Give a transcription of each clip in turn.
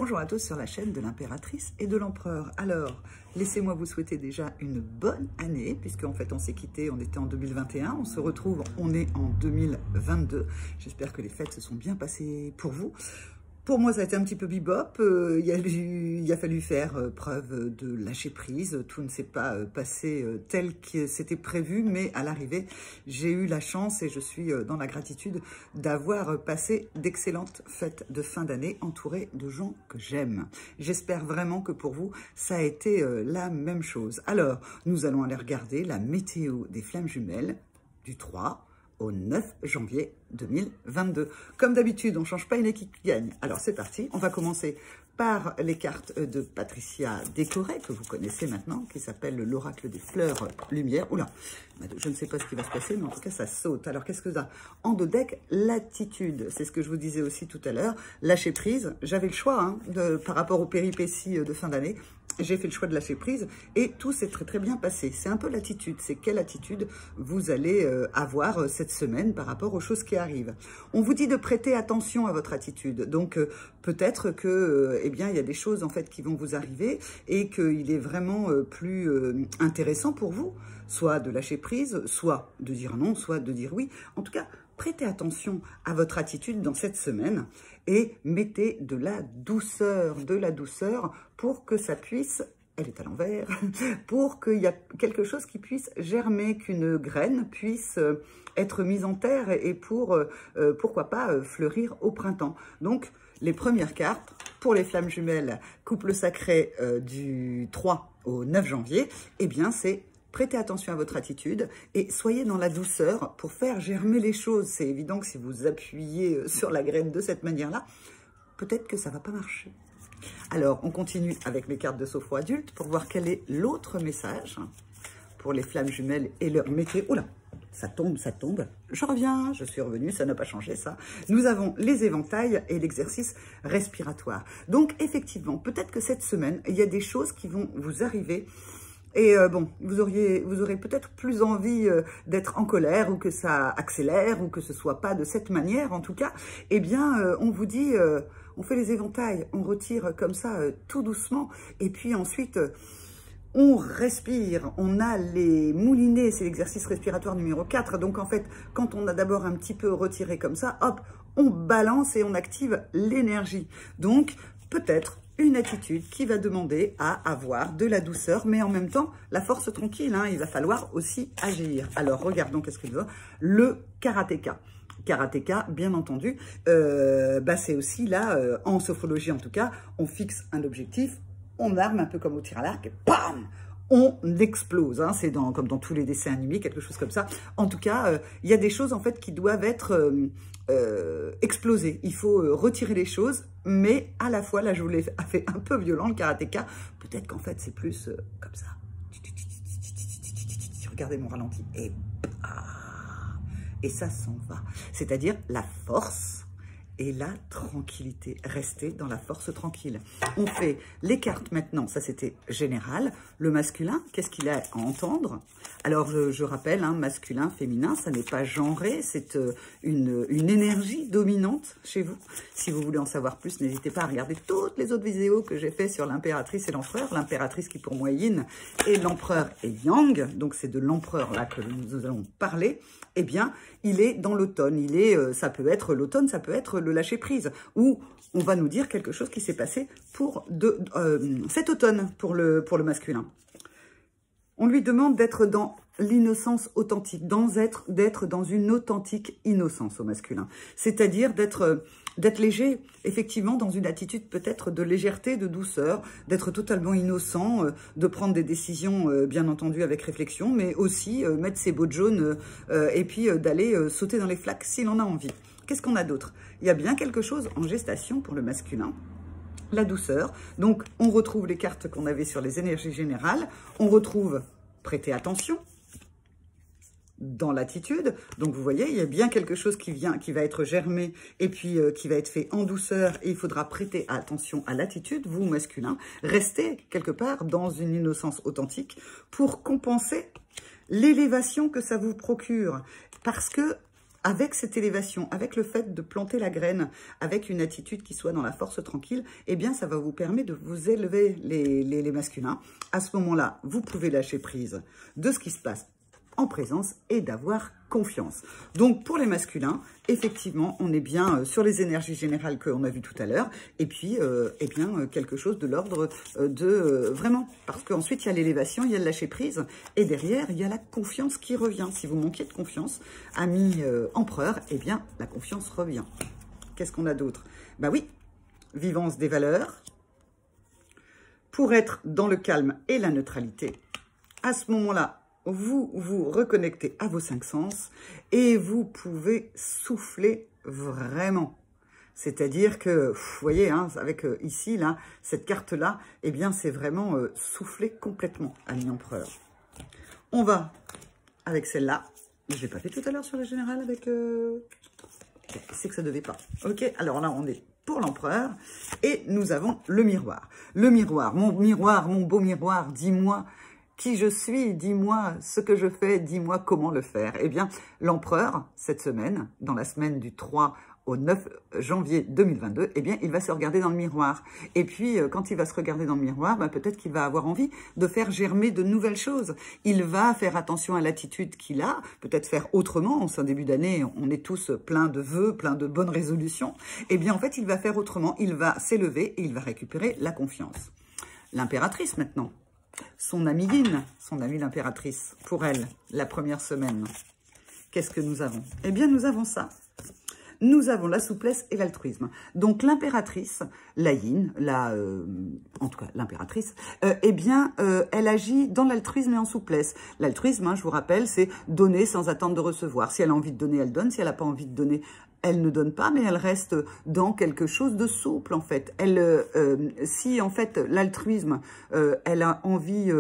Bonjour à tous sur la chaîne de l'impératrice et de l'empereur. Alors, laissez-moi vous souhaiter déjà une bonne année, puisque en fait on s'est quitté, on était en 2021, on se retrouve, on est en 2022. J'espère que les fêtes se sont bien passées pour vous. Pour moi, ça a été un petit peu bebop. Il a fallu faire preuve de lâcher prise. Tout ne s'est pas passé tel que c'était prévu, mais à l'arrivée, j'ai eu la chance et je suis dans la gratitude d'avoir passé d'excellentes fêtes de fin d'année entourées de gens que j'aime. J'espère vraiment que pour vous, ça a été la même chose. Alors, nous allons aller regarder la météo des flammes jumelles du 3 au 9 janvier 2022. Comme d'habitude, on ne change pas une équipe qui gagne. Alors c'est parti, on va commencer par les cartes de Patricia Décoré, que vous connaissez maintenant, qui s'appelle l'oracle des fleurs lumière. Oula, je ne sais pas ce qui va se passer, mais en tout cas ça saute. Alors qu'est-ce que ça? En dos deck, l'attitude, c'est ce que je vous disais aussi tout à l'heure, lâcher prise. J'avais le choix par rapport aux péripéties de fin d'année. J'ai fait le choix de lâcher prise et tout s'est très bien passé. C'est un peu l'attitude, c'est quelle attitude vous allez avoir cette semaine par rapport aux choses qui arrivent. On vous dit de prêter attention à votre attitude, donc peut-être que eh bien il y a des choses en fait qui vont vous arriver et qu'il est vraiment plus intéressant pour vous, soit de lâcher prise, soit de dire non, soit de dire oui. En tout cas, prêtez attention à votre attitude dans cette semaine et mettez de la douceur pour que ça puisse, elle est à l'envers, pour qu'il y ait quelque chose qui puisse germer, qu'une graine puisse être mise en terre et pourquoi pas, fleurir au printemps. Donc, les premières cartes pour les flammes jumelles, couple sacré du 3 au 9 janvier, eh bien, c'est prêtez attention à votre attitude et soyez dans la douceur pour faire germer les choses. C'est évident que si vous appuyez sur la graine de cette manière-là, peut-être que ça ne va pas marcher. Alors, on continue avec les cartes de Sophro adulte pour voir quel est l'autre message pour les flammes jumelles et leur météo. Oula, ça tombe. Je reviens, je suis revenue, ça n'a pas changé ça. Nous avons les éventails et l'exercice respiratoire. Donc, effectivement, peut-être que cette semaine, il y a des choses qui vont vous arriver. Et bon, vous aurez peut-être plus envie d'être en colère ou que ça accélère ou que ce soit pas de cette manière. En tout cas, eh bien, on vous dit, on fait les éventails, on retire comme ça tout doucement. Et puis ensuite, on respire, on a les moulinets, c'est l'exercice respiratoire numéro 4. Donc en fait, quand on a d'abord un petit peu retiré comme ça, hop, on balance et on active l'énergie. Donc peut-être une attitude qui va demander à avoir de la douceur, mais en même temps, la force tranquille, il va falloir aussi agir. Alors, regardons qu'est-ce qu'il veut. Le karatéka. Karatéka, bien entendu, c'est aussi là, en sophrologie en tout cas, on fixe un objectif, on arme un peu comme au tir à l'arc, et bam, on explose. C'est comme dans tous les dessins animés, quelque chose comme ça. En tout cas, il y a des choses en fait qui doivent être explosées. Il faut retirer les choses, mais à la fois, là je vous l'ai fait un peu violent le karatéka. Peut-être qu'en fait c'est plus comme ça. Regardez mon ralenti et ça s'en va. C'est-à-dire la force et la tranquillité. Restez dans la force tranquille. On fait les cartes maintenant. Ça, c'était général. Le masculin, qu'est-ce qu'il a à entendre? Alors, je rappelle, masculin, féminin, ça n'est pas genré. C'est une énergie dominante chez vous. Si vous voulez en savoir plus, n'hésitez pas à regarder toutes les autres vidéos que j'ai fait sur l'impératrice et l'empereur. L'impératrice qui, pour moi, est yin et l'empereur est yang. Donc, c'est de l'empereur là que nous allons parler. Eh bien, il est dans l'automne. Ça peut être l'automne, ça peut être le lâcher prise, où on va nous dire quelque chose qui s'est passé pour cet automne pour le masculin. On lui demande d'être dans l'innocence authentique, d'être dans une authentique innocence au masculin. C'est-à-dire d'être léger, effectivement, dans une attitude peut-être de légèreté, de douceur, d'être totalement innocent, de prendre des décisions, bien entendu, avec réflexion, mais aussi mettre ses bottes jaunes et puis d'aller sauter dans les flaques s'il en a envie. Qu'est-ce qu'on a d'autre? Il y a bien quelque chose en gestation pour le masculin. La douceur. Donc, on retrouve les cartes qu'on avait sur les énergies générales. On retrouve prêter attention dans l'attitude. Donc, vous voyez, il y a bien quelque chose qui va être germé et puis qui va être fait en douceur. Et il faudra prêter attention à l'attitude, vous, masculin. Restez quelque part dans une innocence authentique pour compenser l'élévation que ça vous procure. Parce que avec cette élévation, avec le fait de planter la graine, avec une attitude qui soit dans la force tranquille, eh bien, ça va vous permettre de vous élever les masculins. À ce moment-là, vous pouvez lâcher prise de ce qui se passe en présence et d'avoir confiance. Donc, pour les masculins, effectivement, on est bien sur les énergies générales qu'on a vues tout à l'heure, et puis, eh bien, quelque chose de l'ordre de vraiment, parce qu'ensuite, il y a l'élévation, il y a le lâcher prise, et derrière, il y a la confiance qui revient. Si vous manquez de confiance, ami empereur, eh bien, la confiance revient. Qu'est-ce qu'on a d'autre? Bah oui, vivance des valeurs, pour être dans le calme et la neutralité. À ce moment-là, vous vous reconnectez à vos 5 sens et vous pouvez souffler vraiment. C'est-à-dire que, vous voyez, hein, avec ici, là, cette carte-là, eh bien, c'est vraiment souffler complètement à l'empereur. On va avec celle-là. Je ne l'ai pas fait tout à l'heure sur la générale avec... C'est que ça ne devait pas. Ok, alors là, on est pour l'empereur et nous avons le miroir. Le miroir, mon beau miroir, dis-moi qui je suis, dis-moi ce que je fais, dis-moi comment le faire. Eh bien, l'empereur, cette semaine, dans la semaine du 3 au 9 janvier 2022, eh bien, il va se regarder dans le miroir. Et puis, quand il va se regarder dans le miroir, ben, peut-être qu'il va avoir envie de faire germer de nouvelles choses. Il va faire attention à l'attitude qu'il a, peut-être faire autrement. En ce début d'année, on est tous plein de vœux, plein de bonnes résolutions. Eh bien, en fait, il va faire autrement. Il va s'élever et il va récupérer la confiance. L'impératrice, maintenant. Son amie Yin, son amie l'impératrice, pour elle, la première semaine. Qu'est-ce que nous avons? Eh bien, nous avons ça. Nous avons la souplesse et l'altruisme. Donc, l'impératrice, la Yin, en tout cas, l'impératrice, eh bien, elle agit dans l'altruisme et en souplesse. L'altruisme, hein, je vous rappelle, c'est donner sans attendre de recevoir. Si elle a envie de donner, elle donne. Si elle n'a pas envie de donner, elle ne donne pas, mais elle reste dans quelque chose de souple, en fait. Si, en fait, l'altruisme, elle a envie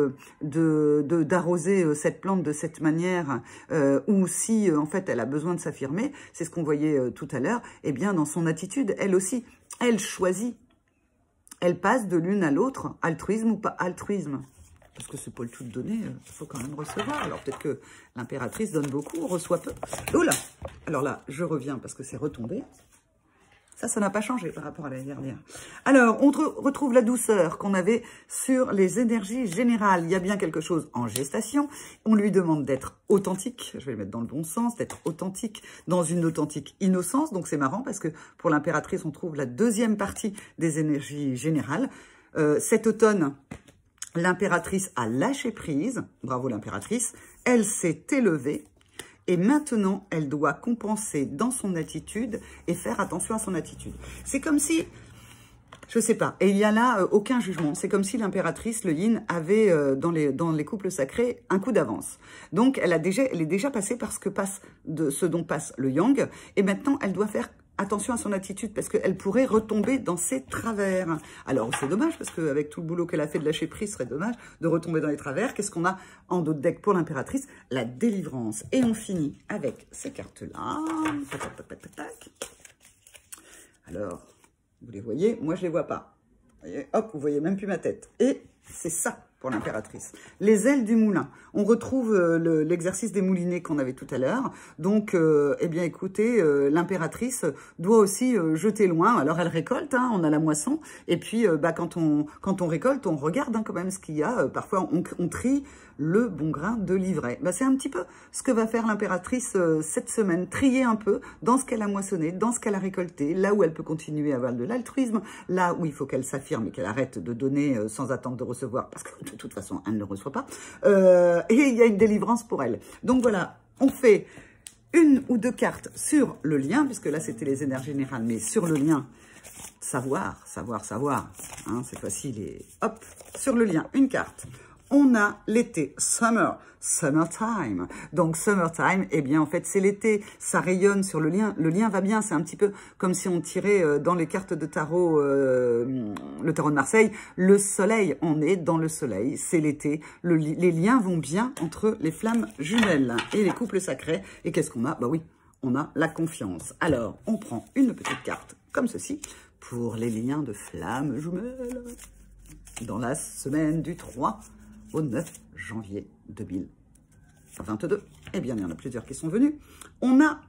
d'arroser cette plante de cette manière, ou si, en fait, elle a besoin de s'affirmer, c'est ce qu'on voyait tout à l'heure, eh bien, dans son attitude, elle aussi, elle choisit. Elle passe de l'une à l'autre, altruisme ou pas altruisme. Parce que c'est pas le tout de donner, il faut quand même recevoir. Alors peut-être que l'impératrice donne beaucoup, reçoit peu. Oh là! Alors là, je reviens parce que c'est retombé. Ça n'a pas changé par rapport à l'année dernière. Alors, on retrouve la douceur qu'on avait sur les énergies générales. Il y a bien quelque chose en gestation. On lui demande d'être authentique. Je vais le mettre dans le bon sens, d'être authentique dans une authentique innocence. Donc, c'est marrant parce que pour l'impératrice, on trouve la deuxième partie des énergies générales. Cet automne, l'impératrice a lâché prise. Bravo l'impératrice. Elle s'est élevée. Et maintenant, elle doit compenser dans son attitude et faire attention à son attitude. C'est comme si, je sais pas, et il y a là aucun jugement. C'est comme si l'impératrice, le yin, avait dans les couples sacrés un coup d'avance. Donc, elle est déjà passée par ce dont passe le yang. Et maintenant, elle doit faire attention à son attitude parce qu'elle pourrait retomber dans ses travers. Alors, c'est dommage parce qu'avec tout le boulot qu'elle a fait de lâcher prise, ce serait dommage de retomber dans les travers. Qu'est-ce qu'on a en dos de deck pour l'impératrice? La délivrance. Et on finit avec ces cartes-là. Alors, vous les voyez? Moi, je les vois pas. Vous voyez, hop, vous voyez même plus ma tête. Et c'est ça pour l'impératrice. Les ailes du moulin. On retrouve l'exercice des moulinets qu'on avait tout à l'heure. Donc, eh bien, écoutez, l'impératrice doit aussi jeter loin. Alors, elle récolte, hein, on a la moisson. Et puis, quand on récolte, on regarde quand même ce qu'il y a. Parfois, on trie le bon grain de livret. C'est un petit peu ce que va faire l'impératrice cette semaine. Trier un peu dans ce qu'elle a moissonné, dans ce qu'elle a récolté, là où elle peut continuer à avoir de l'altruisme, là où il faut qu'elle s'affirme et qu'elle arrête de donner sans attendre de recevoir, parce que de toute façon, elle ne le reçoit pas. Et il y a une délivrance pour elle. Donc voilà, on fait une ou deux cartes sur le lien, puisque là, c'était les énergies générales, mais sur le lien, savoir. Hein, cette fois-ci, hop, sur le lien, une carte. On a l'été, summertime. Donc, summertime, eh bien, en fait, c'est l'été. Ça rayonne sur le lien. Le lien va bien. C'est un petit peu comme si on tirait dans les cartes de tarot, le tarot de Marseille, le soleil. On est dans le soleil. C'est l'été. Les liens vont bien entre les flammes jumelles et les couples sacrés. Et qu'est-ce qu'on a? Bah oui, on a la confiance. Alors, on prend une petite carte comme ceci pour les liens de flammes jumelles dans la semaine du 3 au 9 janvier 2022. Eh bien, il y en a plusieurs qui sont venus. On a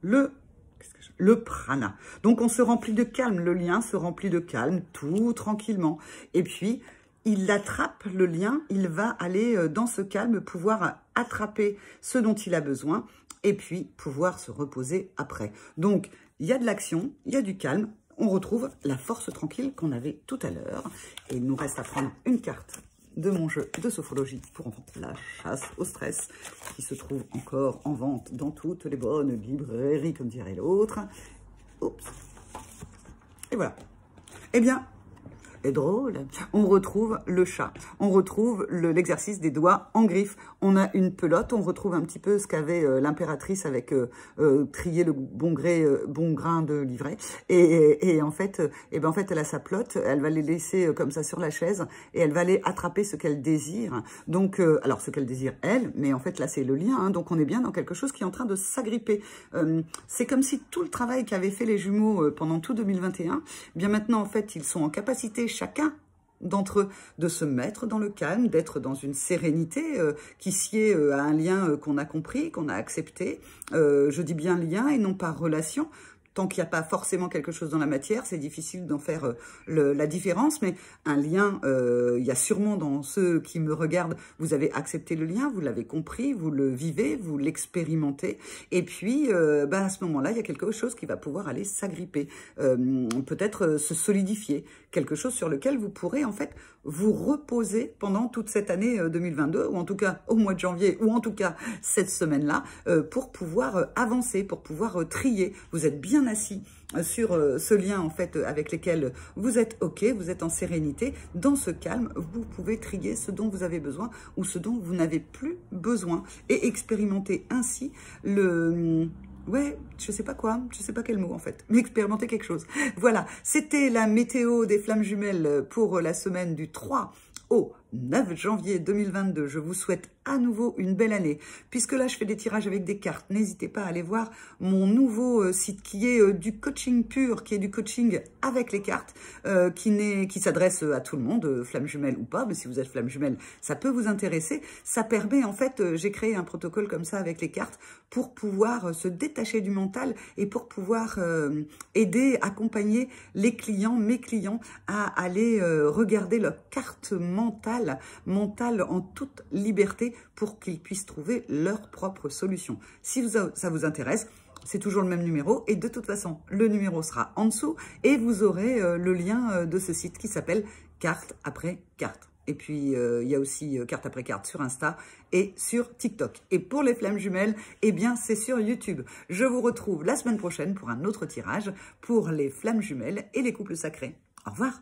le prana. Donc, on se remplit de calme. Le lien se remplit de calme, tout tranquillement. Et puis, il attrape le lien. Il va aller dans ce calme, pouvoir attraper ce dont il a besoin et puis pouvoir se reposer après. Donc, il y a de l'action, il y a du calme. On retrouve la force tranquille qu'on avait tout à l'heure. Et il nous reste à prendre une carte de mon jeu de sophrologie pour la chasse au stress, qui se trouve encore en vente dans toutes les bonnes librairies, comme dirait l'autre. Oups. Et voilà. Eh bien, c'est drôle, on retrouve le chat, on retrouve l'exercice des doigts en griffe, on a une pelote, on retrouve un petit peu ce qu'avait l'impératrice avec trier le bon grain de livret, et en fait, elle a sa pelote, elle va les laisser comme ça sur la chaise, et elle va aller attraper ce qu'elle désire, donc, alors ce qu'elle désire elle, mais en fait là c'est le lien, hein, donc on est bien dans quelque chose qui est en train de s'agripper, c'est comme si tout le travail qu'avaient fait les jumeaux pendant tout 2021, bien maintenant en fait ils sont en capacité chacun d'entre eux de se mettre dans le calme, d'être dans une sérénité qui sied à un lien qu'on a compris, qu'on a accepté. Je dis bien lien et non pas relation. Tant qu'il n'y a pas forcément quelque chose dans la matière, c'est difficile d'en faire la différence, mais un lien, il y a sûrement dans ceux qui me regardent, vous avez accepté le lien, vous l'avez compris, vous le vivez, vous l'expérimentez, et puis à ce moment-là, il y a quelque chose qui va pouvoir aller s'agripper, peut-être se solidifier, quelque chose sur lequel vous pourrez en fait vous reposer pendant toute cette année 2022, ou en tout cas au mois de janvier, ou en tout cas cette semaine-là, pour pouvoir avancer, pour pouvoir trier. Vous êtes bien assis sur ce lien en fait avec lesquels vous êtes OK, vous êtes en sérénité, dans ce calme, vous pouvez trier ce dont vous avez besoin ou ce dont vous n'avez plus besoin et expérimenter ainsi le... Ouais, je sais pas quoi, je sais pas quel mot en fait, mais expérimenter quelque chose. Voilà, c'était la météo des flammes jumelles pour la semaine du 3 au 9 janvier 2022. Je vous souhaite à nouveau une belle année. Puisque là, je fais des tirages avec des cartes, n'hésitez pas à aller voir mon nouveau site qui est du coaching pur, qui est du coaching avec les cartes, qui s'adresse à tout le monde, flamme jumelle ou pas, mais si vous êtes flamme jumelle, ça peut vous intéresser. Ça permet, en fait, j'ai créé un protocole comme ça avec les cartes pour pouvoir se détacher du mental et pour pouvoir aider, accompagner les clients, mes clients, à aller regarder leur carte mentale en toute liberté pour qu'ils puissent trouver leur propre solution. Si ça vous intéresse, c'est toujours le même numéro et de toute façon, le numéro sera en dessous et vous aurez le lien de ce site qui s'appelle Carte après carte. Et puis, il y a aussi Carte après carte sur Insta et sur TikTok. Et pour les flammes jumelles, eh bien, c'est sur YouTube. Je vous retrouve la semaine prochaine pour un autre tirage pour les flammes jumelles et les couples sacrés. Au revoir.